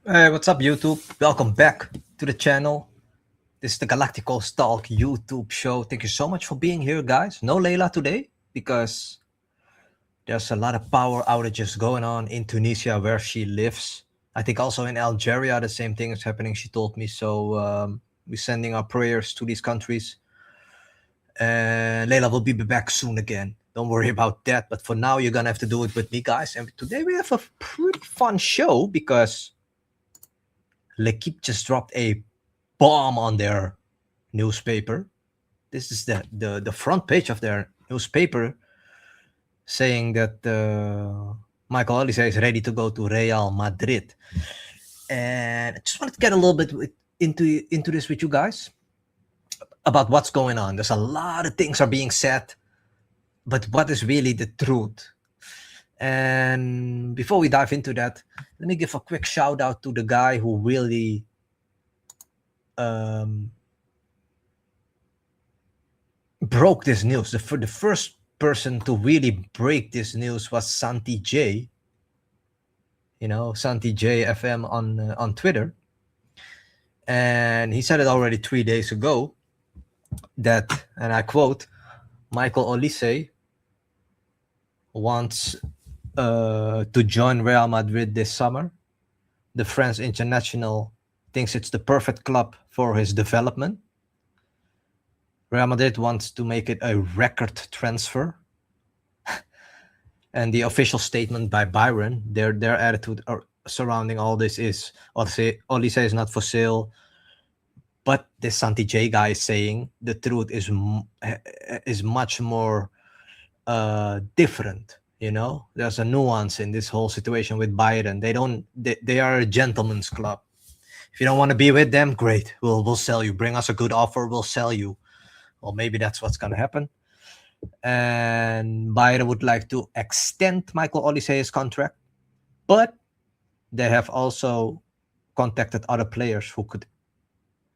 Hey, what's up, YouTube? Welcome back to the channel. This is the GalacticosTalk YouTube show. Thank you so much for being here, guys. No Leila today because there's a lot of power outages going on in Tunisia where she lives. I think also in Algeria, the same thing is happening, she told me. So we're sending our prayers to these countries. And Leila will be back soon again. Don't worry about that. But for now, you're going to have to do it with me, guys. And today we have a pretty fun show because L'Equipe just dropped a bomb on their newspaper. This is the front page of their newspaper saying that Michael Olise is ready to go to Real Madrid. And I just wanted to get a little bit into this with you guys about what's going on. There's a lot of things are being said, but what is really the truth? And before we dive into that, let me give a quick shout out to the guy who really broke this news. The first person to really break this news was Santi J. You know, Santi J FM on Twitter. And he said it already 3 days ago that, and I quote, Michael Olise wants to join Real Madrid this summer. The French international thinks it's the perfect club for his development. Real Madrid wants to make it a record transfer. And the official statement by Bayern, their attitude surrounding all this is Olise is not for sale. But this Santi J guy is saying the truth is much more different. You know, there's a nuance in this whole situation with Bayern. They are a gentleman's club. If you don't want to be with them, great. We'll sell you. Bring us a good offer. We'll sell you. Well, maybe that's what's gonna happen. And Bayern would like to extend Michael Olise's contract, but they have also contacted other players who could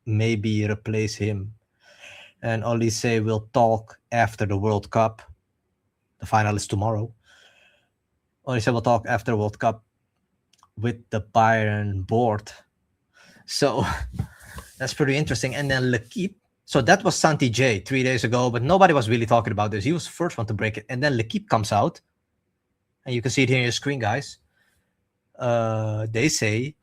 maybe replace him. And Olise will talk after the World Cup. The final is tomorrow. Olise will talk after World Cup with the Bayern board. So that's pretty interesting. And then L'Equipe. So that was Santi J 3 days ago, but nobody was really talking about this. He was the first one to break it. And then L'Equipe comes out. And you can see it here on your screen, guys. They say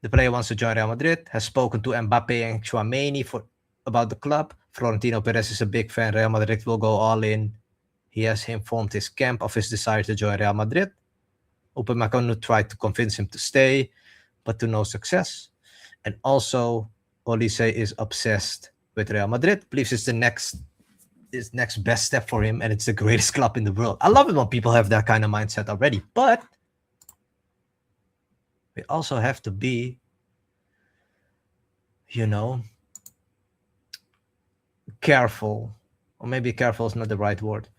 the player wants to join Real Madrid, has spoken to Mbappe and Chouameni about the club. Florentino Perez is a big fan. Real Madrid will go all in. He has informed his camp of his desire to join Real Madrid. Upamecano tried to convince him to stay, but to no success. And also, Olise is obsessed with Real Madrid, believes it's the next best step for him, and it's the greatest club in the world. I love it when people have that kind of mindset already, but we also have to be, you know, careful. Or maybe careful is not the right word.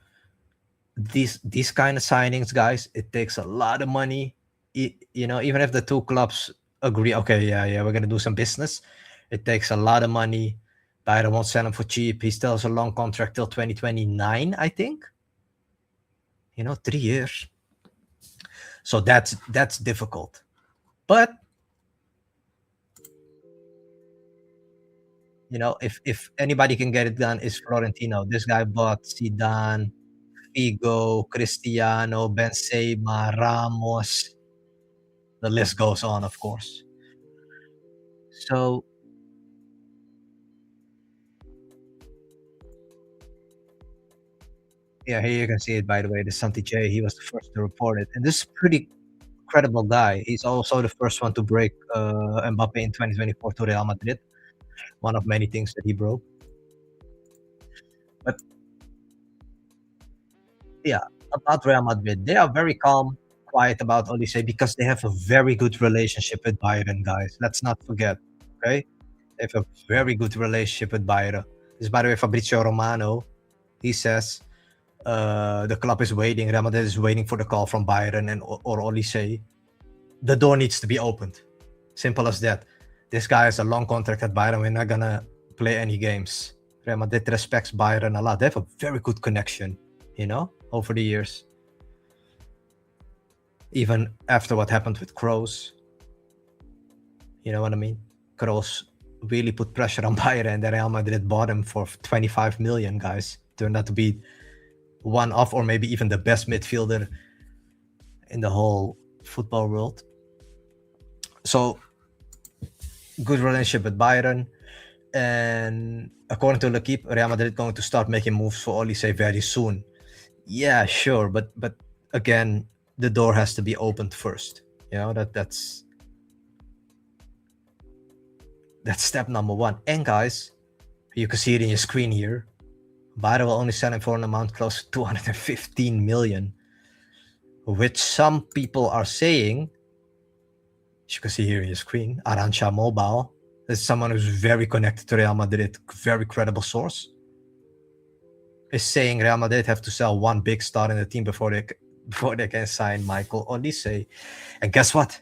These kind of signings, guys, it takes a lot of money. You know, even if the two clubs agree, okay, yeah, we're gonna do some business, it takes a lot of money. Bayern won't sell him for cheap. He still has a long contract till 2029, I think. You know, 3 years. So that's difficult. But you know, if anybody can get it done, is Florentino. This guy bought Zidane, Figo, Cristiano, Benzema, Ramos. The list goes on, of course. So yeah, here you can see it, by the way. The Santi J, he was the first to report it. And this is pretty credible guy. He's also the first one to break Mbappe in 2024 to Real Madrid. One of many things that he broke. But yeah, about Real Madrid, they are very calm, quiet about Olise because they have a very good relationship with Bayern, guys. Let's not forget, okay? They have a very good relationship with Bayern. This, by the way, Fabrizio Romano, he says the club is waiting, Real Madrid is waiting for the call from Bayern or Olise. The door needs to be opened. Simple as that. This guy has a long contract at Bayern. We're not gonna play any games. Real Madrid respects Bayern a lot. They have a very good connection, you know, over the years. Even after what happened with Kroos. You know what I mean? Kroos really put pressure on Bayern, and Real Madrid bought him for 25 million, guys. Turned out to be one of, or maybe even the best midfielder in the whole football world. So, good relationship with Bayern. And according to L'Equipe, Real Madrid going to start making moves for Olise very soon. Yeah, sure, but again, the door has to be opened first. You know, that's step number one. And guys, you can see it in your screen here. Bayern will only sell him for an amount close to 215 million, which some people are saying, as you can see here in your screen, Arancha Mobile, is someone who's very connected to Real Madrid, very credible source, is saying Real Madrid have to sell one big star in the team before they can sign Michael Olise. And guess what?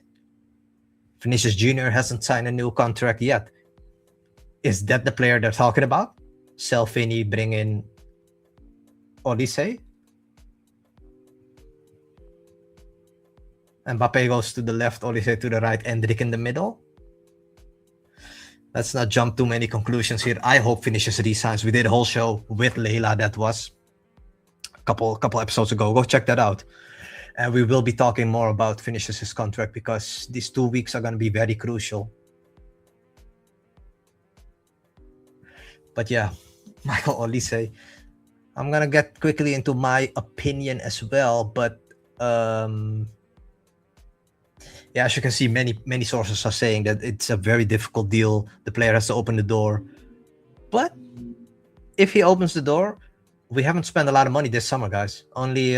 Vinicius Jr. hasn't signed a new contract yet. Is that the player they're talking about? Sell Vinny, bring in Olise? Mbappe goes to the left, Olise to the right, Endrick in the middle? Let's not jump too many conclusions here. I hope Vinicius resigns. We did a whole show with Leila, that was a couple episodes ago. Go check that out. And we will be talking more about Vinicius' contract because these 2 weeks are going to be very crucial. But yeah, Michael Olise. I'm going to get quickly into my opinion as well. But yeah, as you can see, many sources are saying that it's a very difficult deal. The player has to open the door. But if he opens the door, we haven't spent a lot of money this summer, guys. Only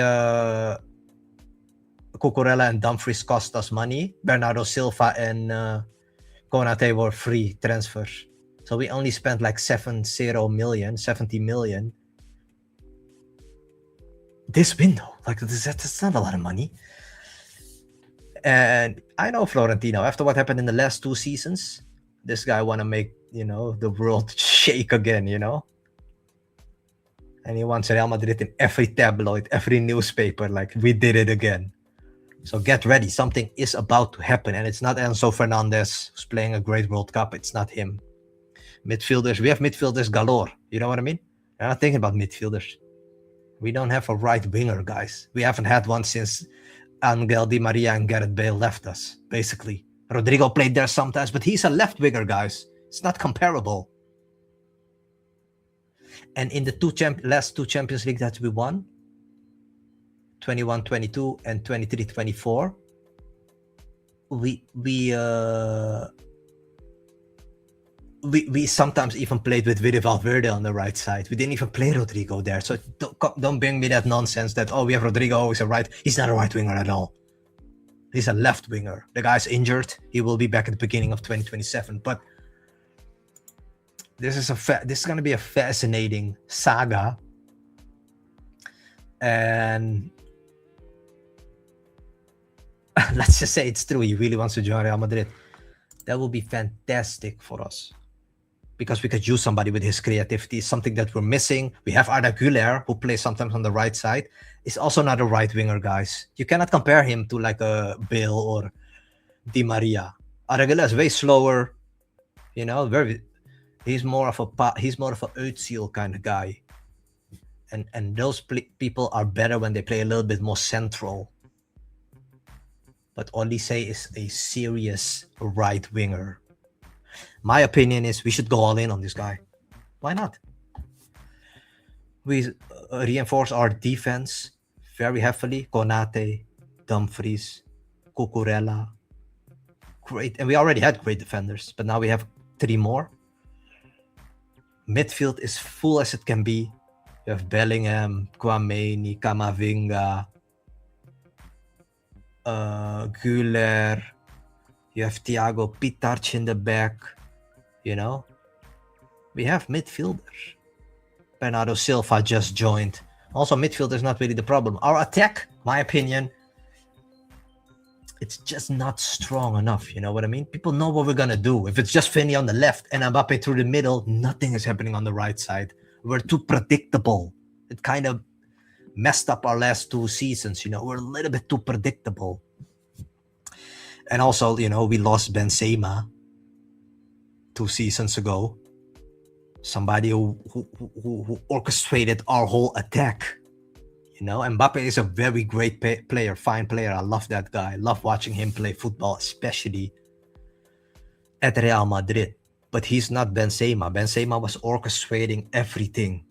Cucurella and Dumfries cost us money. Bernardo Silva and Konate were free transfers. So we only spent like 70 million this window. Like that's not a lot of money. And I know Florentino, after what happened in the last 2 seasons, this guy want to make, the world shake again, And he wants Real Madrid in every tabloid, every newspaper, like we did it again. So get ready. Something is about to happen. And it's not Enzo Fernandez who's playing a great World Cup. It's not him. Midfielders, we have midfielders galore. You know what I mean? I'm not thinking about midfielders. We don't have a right winger, guys. We haven't had one since Angel Di Maria and Gareth Bale left us, basically. Rodrigo played there sometimes, but he's a left winger, guys. It's not comparable. And in the last 2 Champions League that we won, 21-22 and 23-24, we sometimes even played with Vidi Valverde on the right side. We didn't even play Rodrigo there. So don't bring me that nonsense that, we have Rodrigo, he's he's not a right winger at all. He's a left winger. The guy's injured. He will be back at the beginning of 2027. But this is going to be a fascinating saga. And let's just say it's true. He really wants to join Real Madrid. That will be fantastic for us. Because we could use somebody with his creativity, something that we're missing. We have Arda Güler, who plays sometimes on the right side. He's also not a right winger, guys. You cannot compare him to like a Bale or Di Maria. Arda Güler is way slower. He's more of a Özil kind of guy. And those people are better when they play a little bit more central. But Olise is a serious right winger. My opinion is we should go all in on this guy. Why not? We reinforce our defense very heavily. Konate, Dumfries, Cucurella. Great. And we already had great defenders, but now we have 3 more. Midfield is full as it can be. You have Bellingham, Kouameni, Camavinga, Güler. You have Thiago Pitarch in the back. We have midfielders. Bernardo Silva just joined. Also, midfield is not really the problem. Our attack, my opinion, it's just not strong enough. You know what I mean? People know what we're going to do. If it's just Vinny on the left and Mbappe through the middle, nothing is happening on the right side. We're too predictable. It kind of messed up our last 2 seasons. We're a little bit too predictable. And also, we lost Benzema 2 seasons ago. Somebody who orchestrated our whole attack. Mbappe is a very great player, fine player. I love that guy. I love watching him play football, especially at Real Madrid. But he's not Benzema. Benzema was orchestrating everything,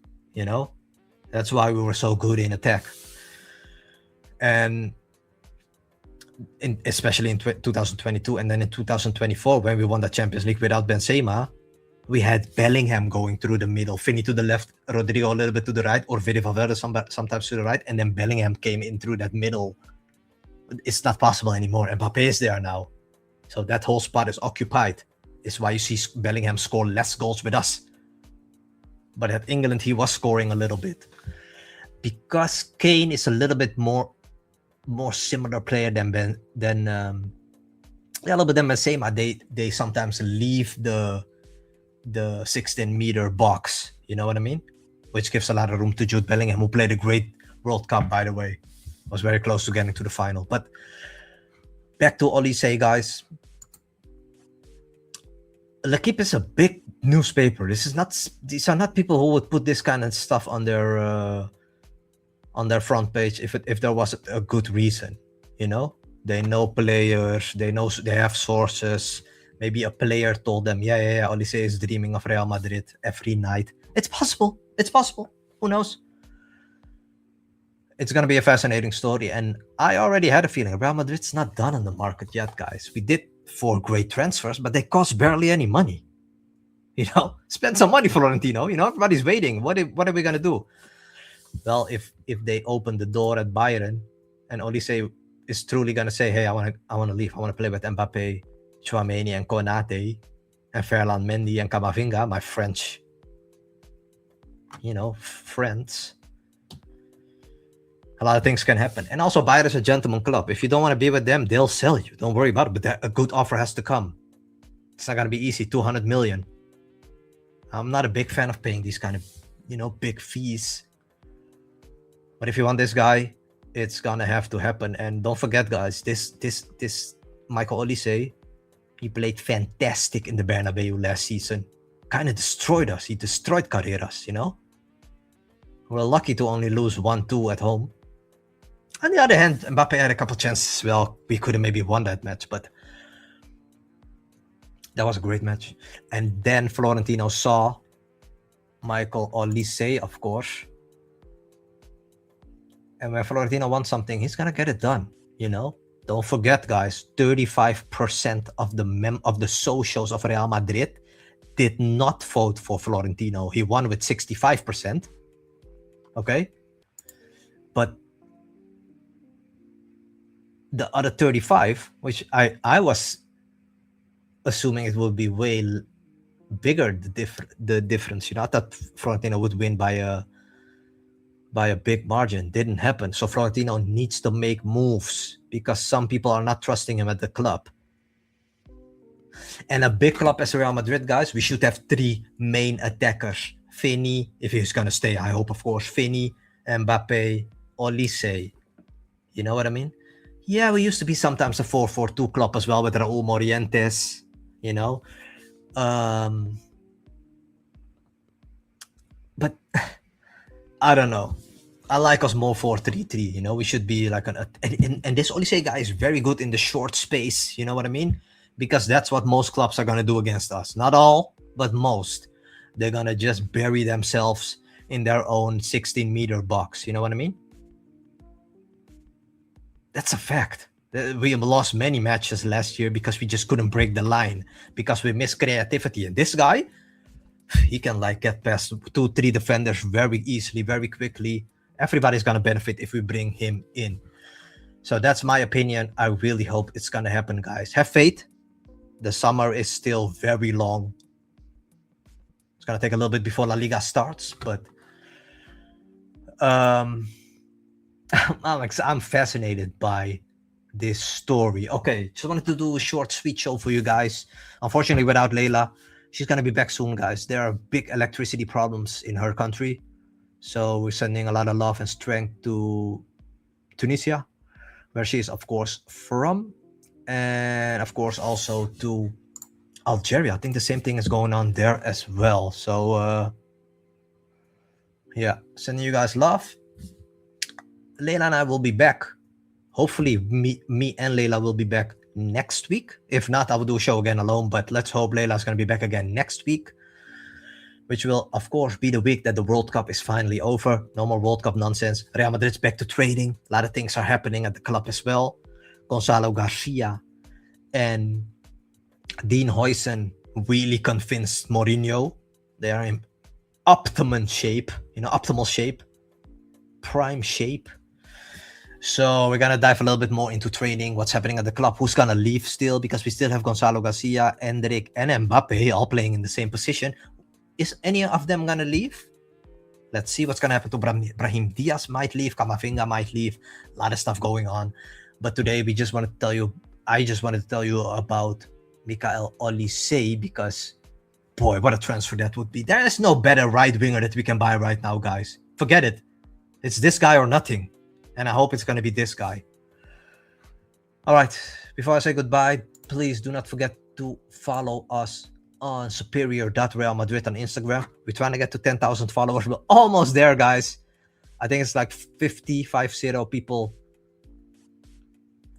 That's why we were so good in attack. And especially in 2022 and then in 2024, when we won the Champions League without Benzema, we had Bellingham going through the middle, Finney to the left, Rodrigo a little bit to the right, or Vidi Valverde sometimes to the right, and then Bellingham came in through that middle. It's not possible anymore. Mbappe is there now. So that whole spot is occupied. It's why you see Bellingham score less goals with us. But at England, he was scoring a little bit. Because Kane is a little bit more similar player than a little bit than Benzema. They sometimes leave the 16-meter box, you know what I mean? Which gives a lot of room to Jude Bellingham, who played a great World Cup, by the way. Was very close to getting to the final. But back to Olise, guys. L'Equipe is a big newspaper. These are not people who would put this kind of stuff on their front page if there was a good reason, They know players, they have sources. Maybe a player told them, yeah, Olise is dreaming of Real Madrid every night. It's possible. Who knows? It's going to be a fascinating story. And I already had a feeling Real Madrid's not done on the market yet, guys. We did 4 great transfers, but they cost barely any money. Spend some money, Florentino. Everybody's waiting. What are we going to do? Well, if they open the door at Bayern and Olise is truly going to say, hey, I want to leave. I want to play with Mbappe, Tchouaméni and Konate and Ferland Mendy and Camavinga, my French, friends. A lot of things can happen. And also, Bayern is a gentleman club. If you don't want to be with them, they'll sell you. Don't worry about it. But a good offer has to come. It's not going to be easy. 200 million. I'm not a big fan of paying these kind of, big fees. But if you want this guy, it's going to have to happen. And don't forget, guys, this Michael Olise, he played fantastic in the Bernabeu last season. Kind of destroyed us. He destroyed Carreras, We're lucky to only lose 1-2 at home. On the other hand, Mbappe had a couple chances. Well, we could have maybe won that match, but that was a great match. And then Florentino saw Michael Olise, of course. And when Florentino wants something, he's going to get it done, Don't forget, guys, 35% of the socials of Real Madrid did not vote for Florentino. He won with 65%. Okay? But the other 35, which I was assuming it would be way bigger, the difference. I thought Florentino would win by a big margin. Didn't happen. So Florentino needs to make moves because some people are not trusting him at the club. And a big club as Real Madrid, guys, we should have 3 main attackers. Finney, if he's going to stay, I hope, of course. Finney, Mbappe, Olise. You know what I mean? Yeah, we used to be sometimes a 4-4-2 club as well with Raúl Morientes, But I don't know. I like us more 4-3-3, We should be like and this Olise guy is very good in the short space, you know what I mean? Because that's what most clubs are going to do against us. Not all, but most. They're going to just bury themselves in their own 16-meter box, you know what I mean? That's a fact. We lost many matches last year because we just couldn't break the line, because we missed creativity. And this guy, he can get past 2-3 defenders very easily, very quickly. Everybody's going to benefit if we bring him in. So that's my opinion. I really hope it's going to happen, guys. Have faith. The summer is still very long. It's going to take a little bit before La Liga starts, but I'm fascinated by this story. Okay, just wanted to do a short, sweet show for you guys. Unfortunately, without Leila, she's going to be back soon, guys. There are big electricity problems in her country. So we're sending a lot of love and strength to Tunisia, where she is, of course, from. and of course also to Algeria. I think the same thing is going on there as well. So yeah, sending you guys love. Leila and I will be back. Hopefully me and Leila will be back next week. If not, I will do a show again alone, but let's hope Leila's going to be back again next week, which will of course be the week that the World Cup is finally over. No more World Cup nonsense. Real Madrid's back to trading. A lot of things are happening at the club as well. Gonzalo Garcia and Dean Huijsen really convinced Mourinho. They are in optimal shape, prime shape. So we're going to dive a little bit more into training, what's happening at the club, who's going to leave still, because we still have Gonzalo Garcia, Endrick, and Mbappe all playing in the same position. Is any of them going to leave? Let's see what's going to happen to Brahim Diaz might leave, Camavinga might leave, a lot of stuff going on. But today I just wanted to tell you about Michael Olise, because boy, what a transfer that would be. There is no better right winger that we can buy right now, guys. Forget it. It's this guy or nothing. And I hope it's going to be this guy. All right. Before I say goodbye, please do not forget to follow us on superior.realmadrid on Instagram. We're trying to get to 10,000 followers. We're almost there, guys. I think it's like 50 people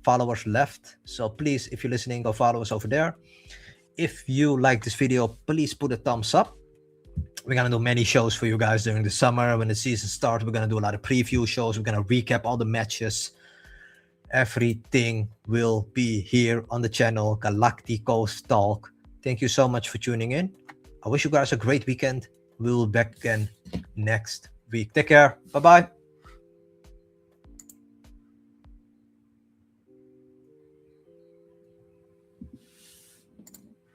followers left. So please, if you're listening, go follow us over there. If you like this video, please put a thumbs up. We're going to do many shows for you guys during the summer. When the season starts, we're going to do a lot of preview shows. We're going to recap all the matches. Everything will be here on the channel, GalacticosTalk. Thank you so much for tuning in. I wish you guys a great weekend. We'll be back again next week. Take care. Bye-bye.